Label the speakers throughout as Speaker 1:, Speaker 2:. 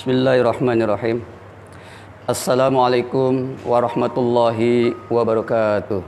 Speaker 1: Bismillahirrahmanirrahim. Assalamualaikum warahmatullahi wabarakatuh.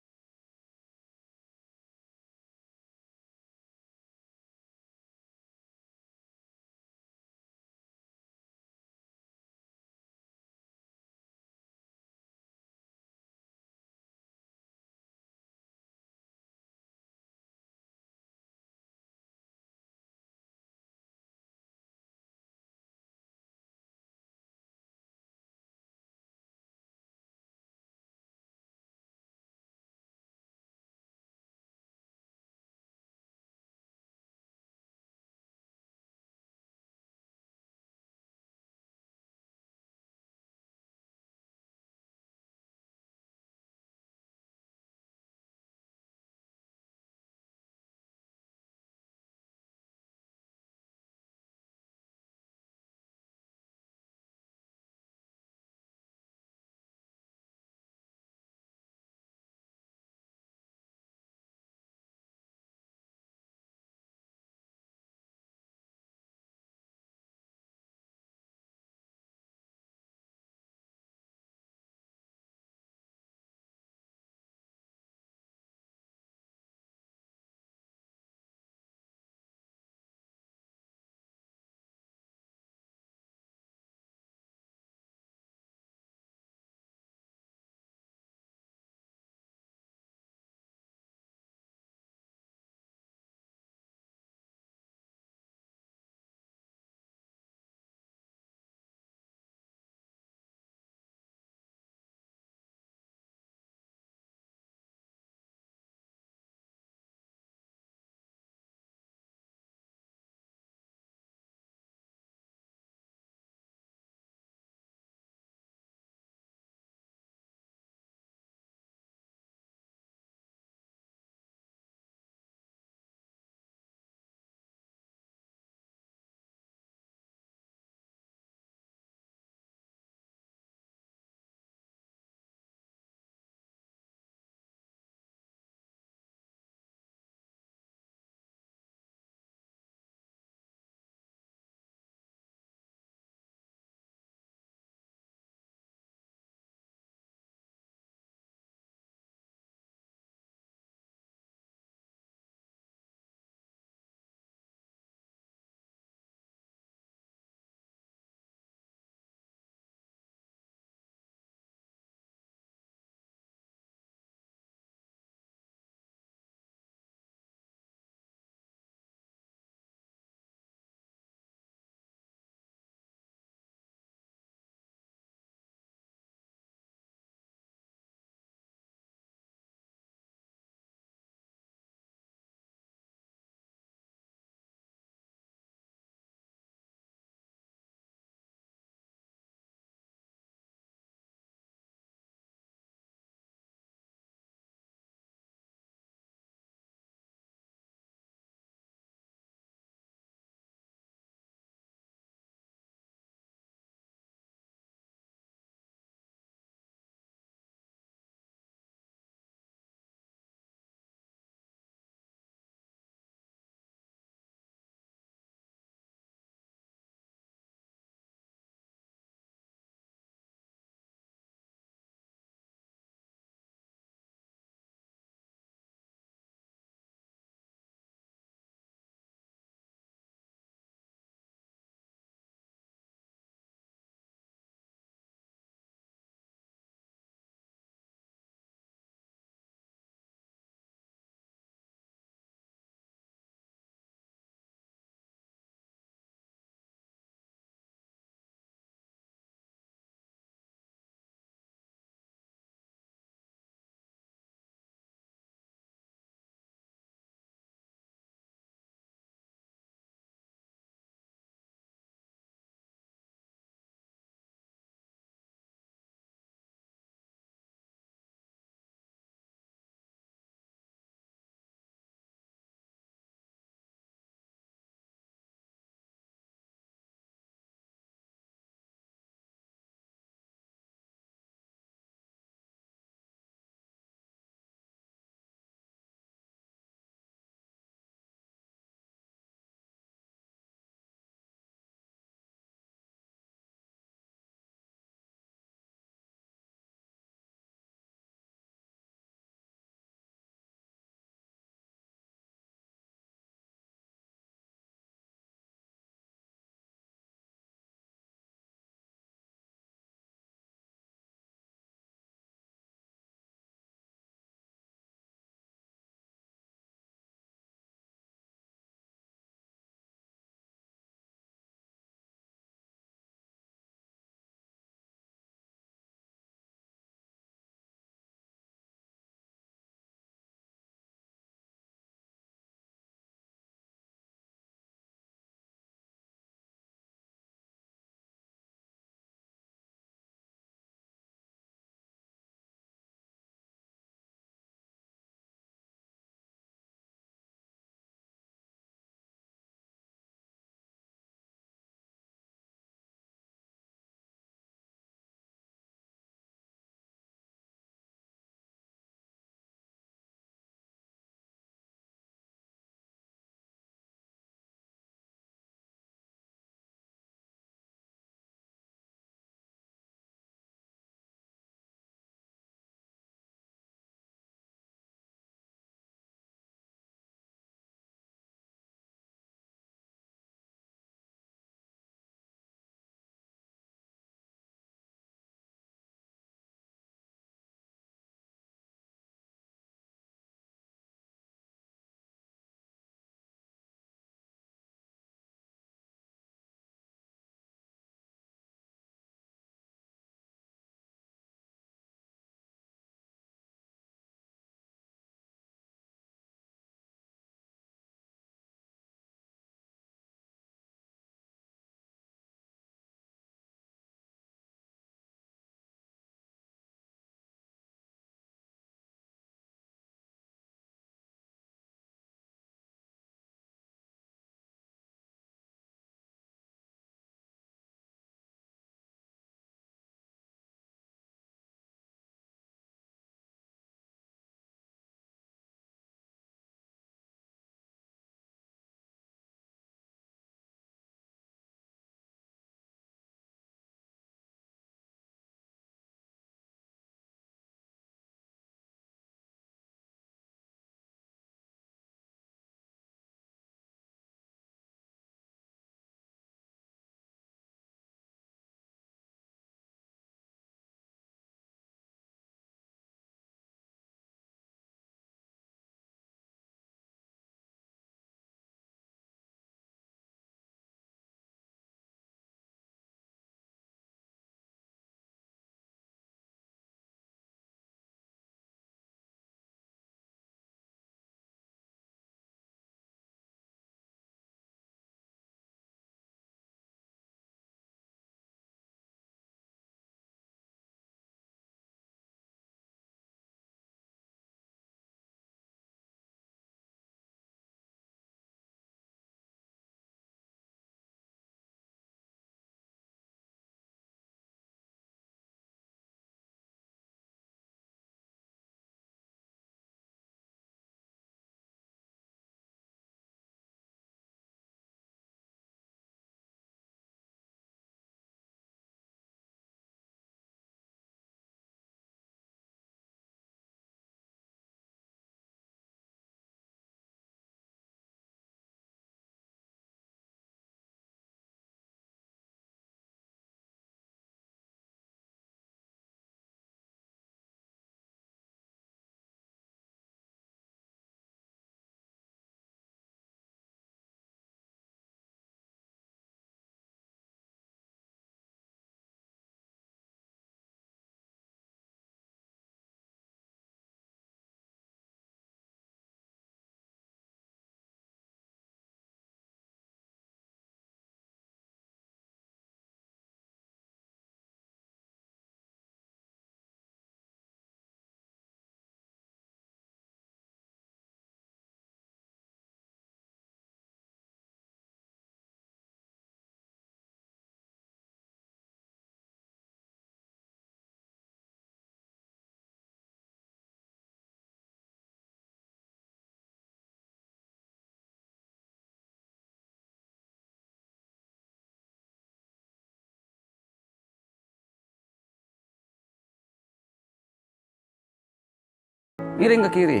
Speaker 1: miring ke kiri.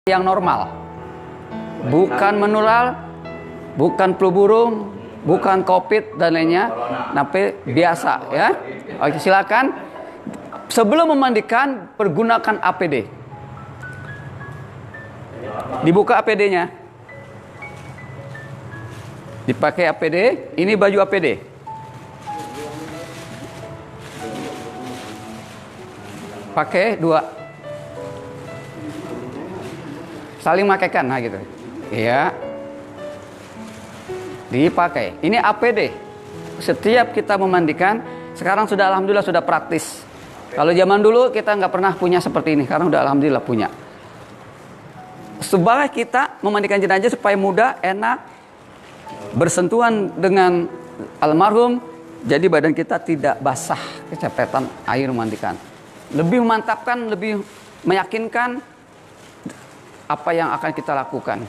Speaker 1: Yang normal, bukan menular, bukan flu burung, bukan COVID dan lainnya, tapi biasa ya. Oke, silakan. Sebelum memandikan, pergunakan APD. Dibuka APD-nya. Dipakai APD, ini baju APD. Pakai dua. Saling makaikan, nah gitu. Iya. Dipakai. Ini APD. Setiap kita memandikan, sekarang sudah alhamdulillah sudah praktis. Kalau zaman dulu kita nggak pernah punya seperti ini, sekarang udah alhamdulillah punya. Sebagai kita memandikan jenazah supaya mudah, enak, bersentuhan dengan almarhum, jadi badan kita tidak basah kecepetan air memandikan. Lebih memantapkan, lebih meyakinkan apa yang akan kita lakukan.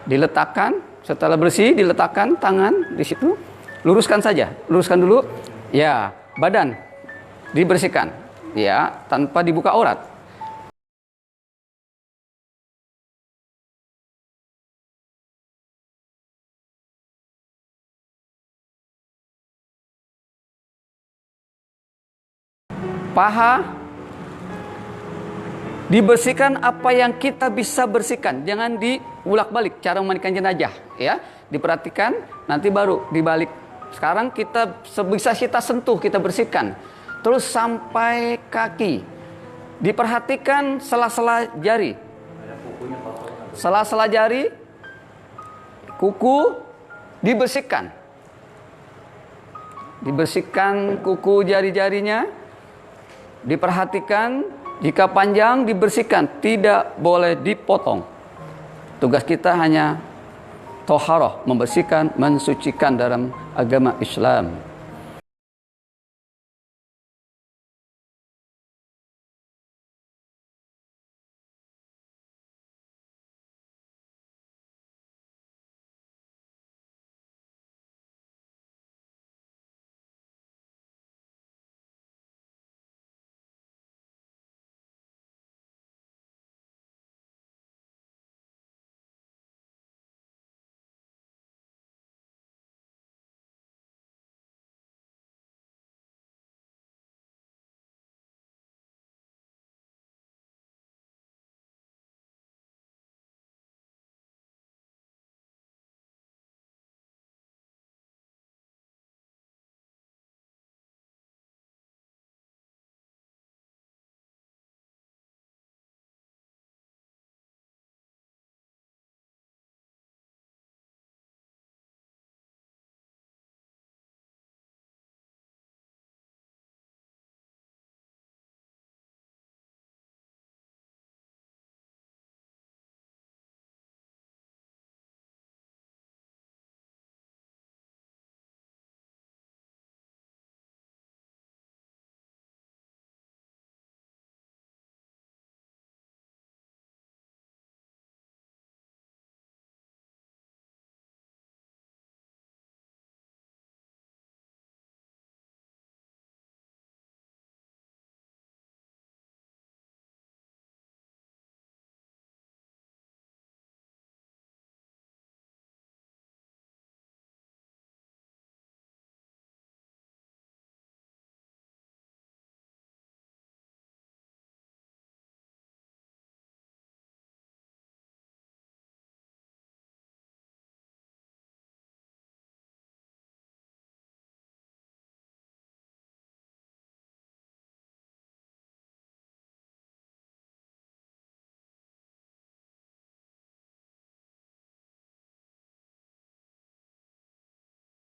Speaker 1: diletakkan, setelah bersih diletakkan tangan di situ, luruskan saja, luruskan dulu, ya, badan dibersihkan, ya, tanpa dibuka aurat. Paha dibersihkan apa yang kita bisa bersihkan, jangan diulak-balik cara memandikan jenazah, ya. Diperhatikan, nanti baru dibalik. Sekarang kita sebisa kita sentuh, kita bersihkan. Terus sampai kaki. Diperhatikan sela-sela jari. Sela-sela jari, kuku dibersihkan. Dibersihkan kuku jari-jarinya. Diperhatikan, jika panjang dibersihkan, tidak boleh dipotong. Tugas kita hanya toharoh, membersihkan, mensucikan dalam agama Islam.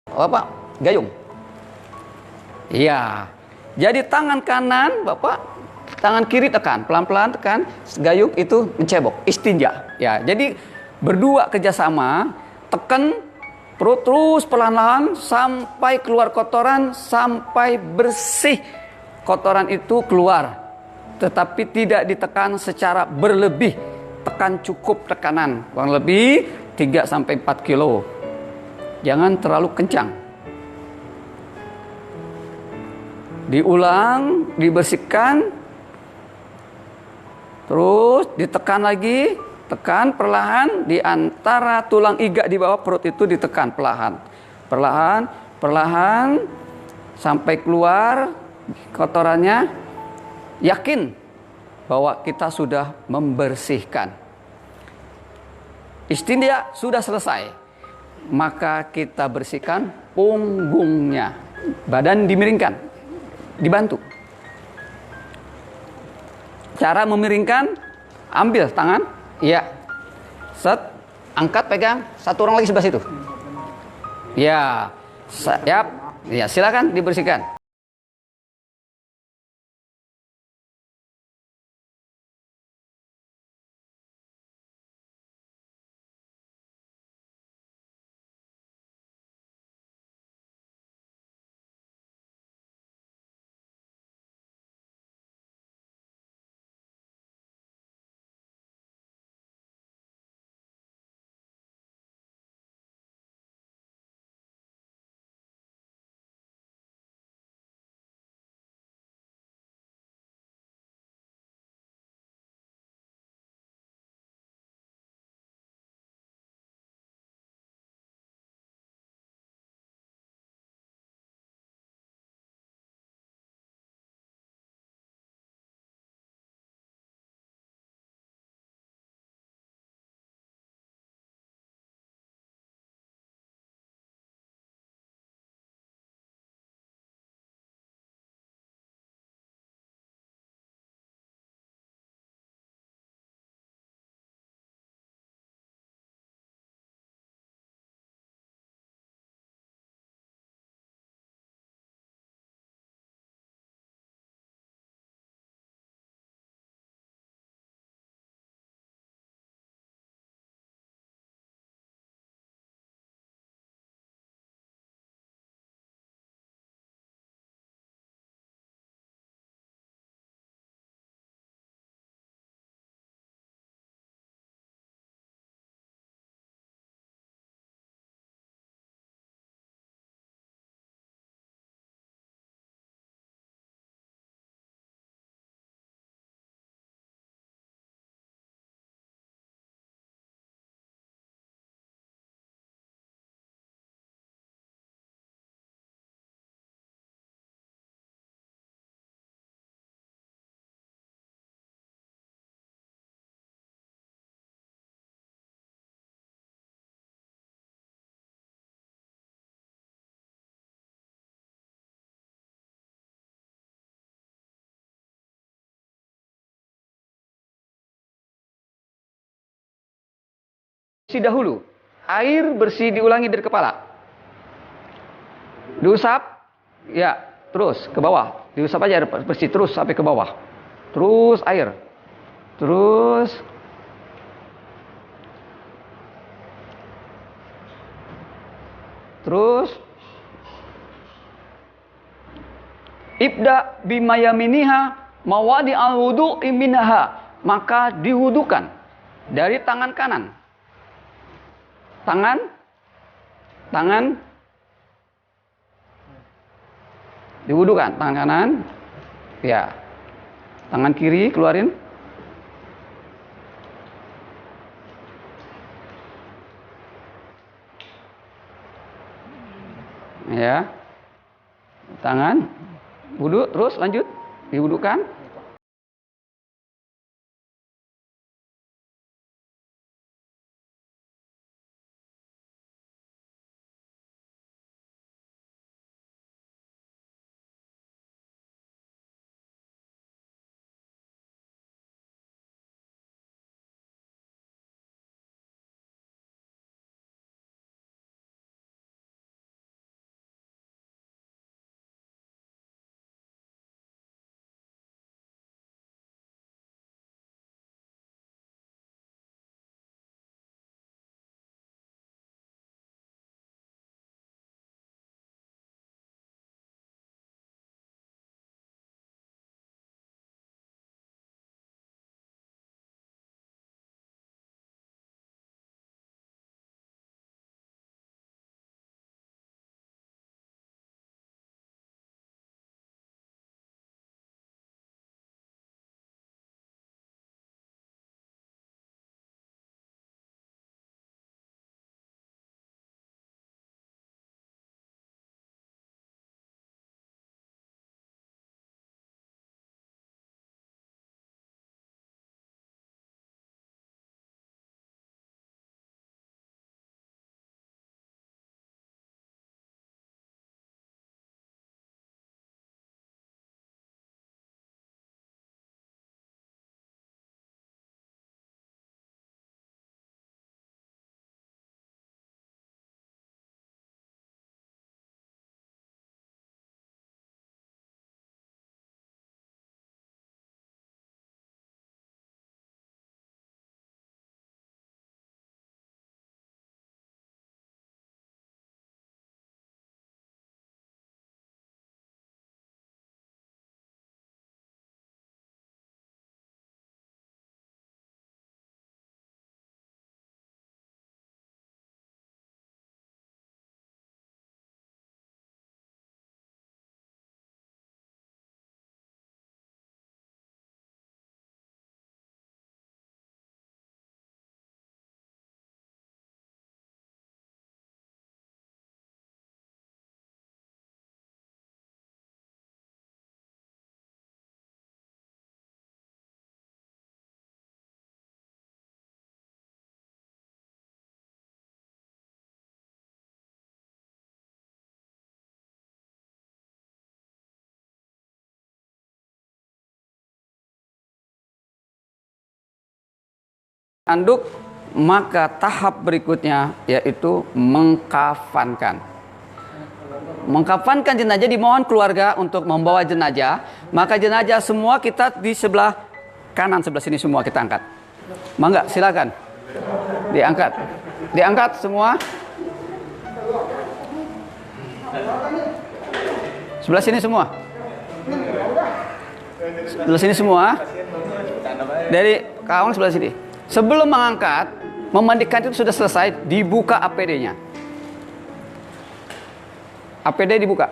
Speaker 1: Bapak, gayung. Iya. Jadi tangan kanan Bapak, tangan kiri tekan, pelan-pelan tekan, gayung itu mencebok, istinja. Ya, jadi berdua kerjasama, tekan perut terus pelan-pelan sampai keluar kotoran, sampai bersih kotoran itu keluar. Tetapi tidak ditekan secara berlebih. Tekan cukup tekanan, kurang lebih 3 sampai 4 kilo. Jangan terlalu kencang. Diulang, dibersihkan, terus ditekan lagi, tekan perlahan di antara tulang iga di bawah perut itu ditekan perlahan, perlahan, perlahan sampai keluar kotorannya. Yakin bahwa kita sudah membersihkan. Istinja sudah selesai. Maka kita bersihkan punggungnya. Badan dimiringkan, dibantu. Cara memiringkan, ambil tangan, ya, set, angkat, pegang, satu orang lagi sebelah situ. Ya, siap, ya, silakan dibersihkan. Bersih dahulu. Air bersih diulangi dari kepala. Diusap, ya, terus ke bawah. Diusap aja air bersih terus sampai ke bawah. Terus air. Terus ibda bimayaminiha mawadi al-wudu minha, maka diwudukan dari tangan kanan. Tangan diwudukan, tangan kanan. Ya. Tangan kiri keluarin. Ya. Tangan wudu, terus lanjut diwudukan. Anduk, maka tahap berikutnya yaitu mengkafankan. Mengkafankan jenazah, dimohon keluarga untuk membawa jenazah. Maka jenazah semua kita di sebelah kanan, sebelah sini semua kita angkat. Mangga, silakan. Diangkat. Diangkat semua. Sebelah sini semua. Sebelah sini semua. Dari kawan sebelah sini. Sebelum mengangkat, memandikan itu sudah selesai, dibuka APD-nya. APD dibuka.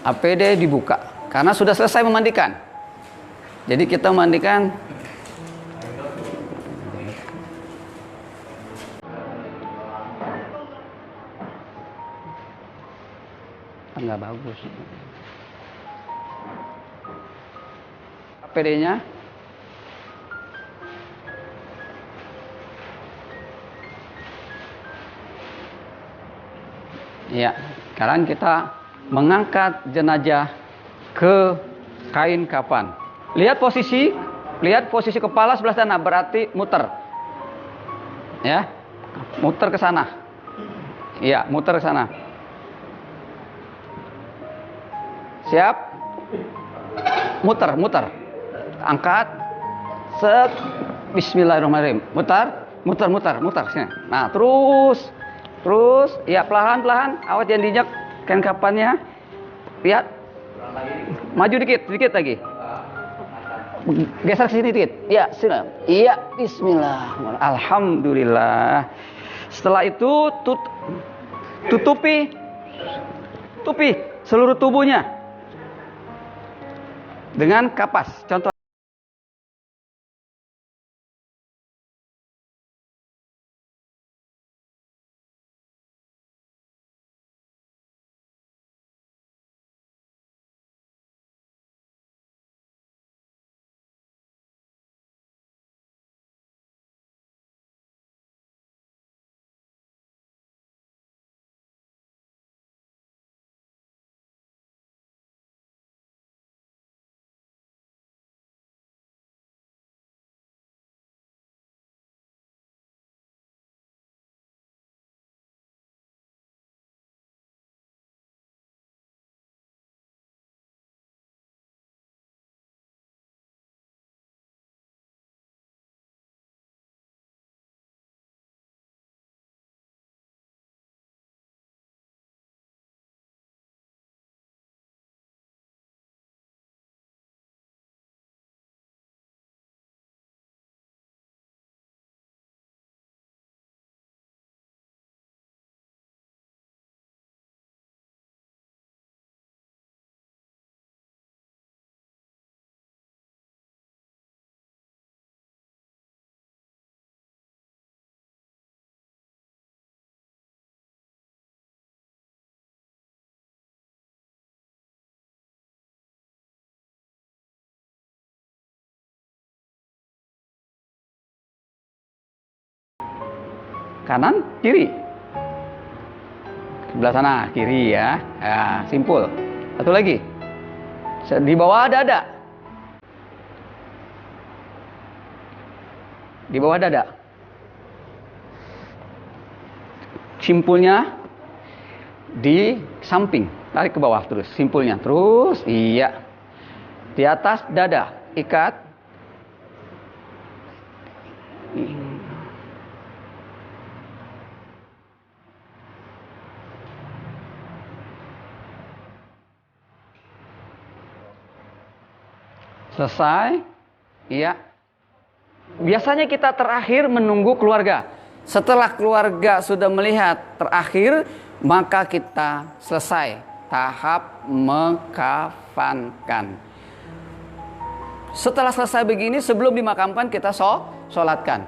Speaker 1: APD dibuka. Karena sudah selesai memandikan. Jadi kita memandikan. Enggak bagus. APD-nya. Ya, sekarang kita mengangkat jenazah ke kain kafan. Lihat posisi kepala sebelah sana, berarti muter. Ya, muter ke sana. Iya, muter ke sana. Siap? Muter, muter. Angkat. Set. Bismillahirrahmanirrahim. Muter, muter, muter, muter sini. Nah, terus. Ya, pelan-pelan. Awas jangan diinjak kain kapannya. Lihat. Maju dikit, dikit lagi. Geser ke sini dikit. Ya, sini. Iya, bismillah. Alhamdulillah. Setelah itu tutupi seluruh tubuhnya dengan kapas. Contoh. Kanan, kiri. Sebelah sana, kiri ya. Ya, simpul. Satu lagi. Di bawah dada. Di bawah dada. Simpulnya di samping. Tarik ke bawah terus. Simpulnya. Terus, iya. Di atas dada. Ikat. Selesai. Iya. Biasanya kita terakhir menunggu keluarga. Setelah keluarga sudah melihat terakhir, maka kita selesai tahap mengkafankan. Setelah selesai begini, sebelum dimakamkan kita sholatkan.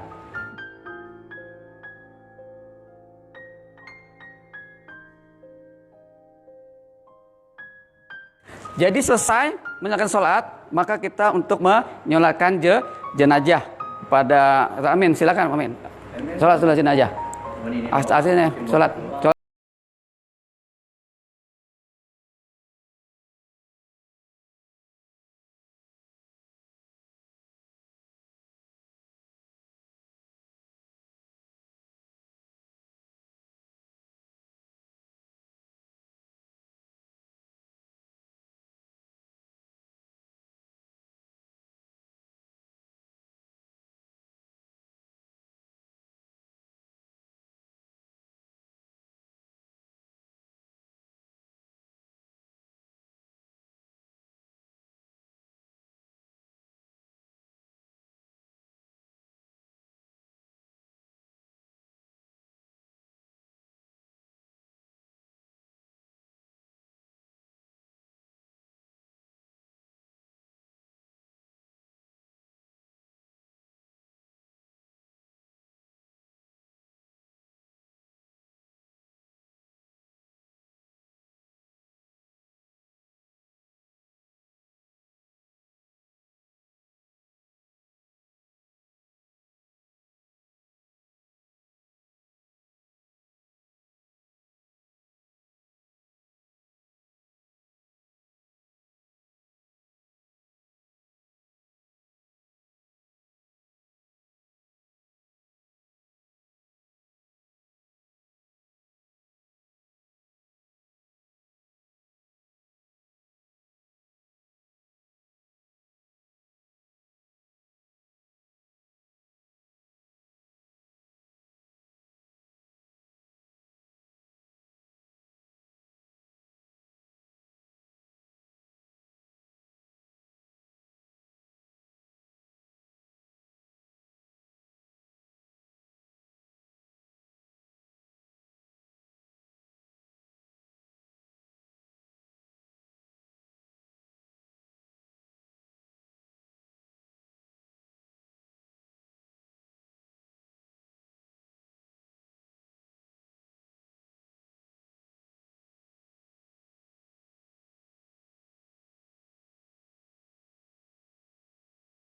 Speaker 1: Jadi selesai menjalankan sholat, maka kita untuk menyolatkan jenazah pada amin. Silakan amin. Sholat jenazah. Aslinya sholat.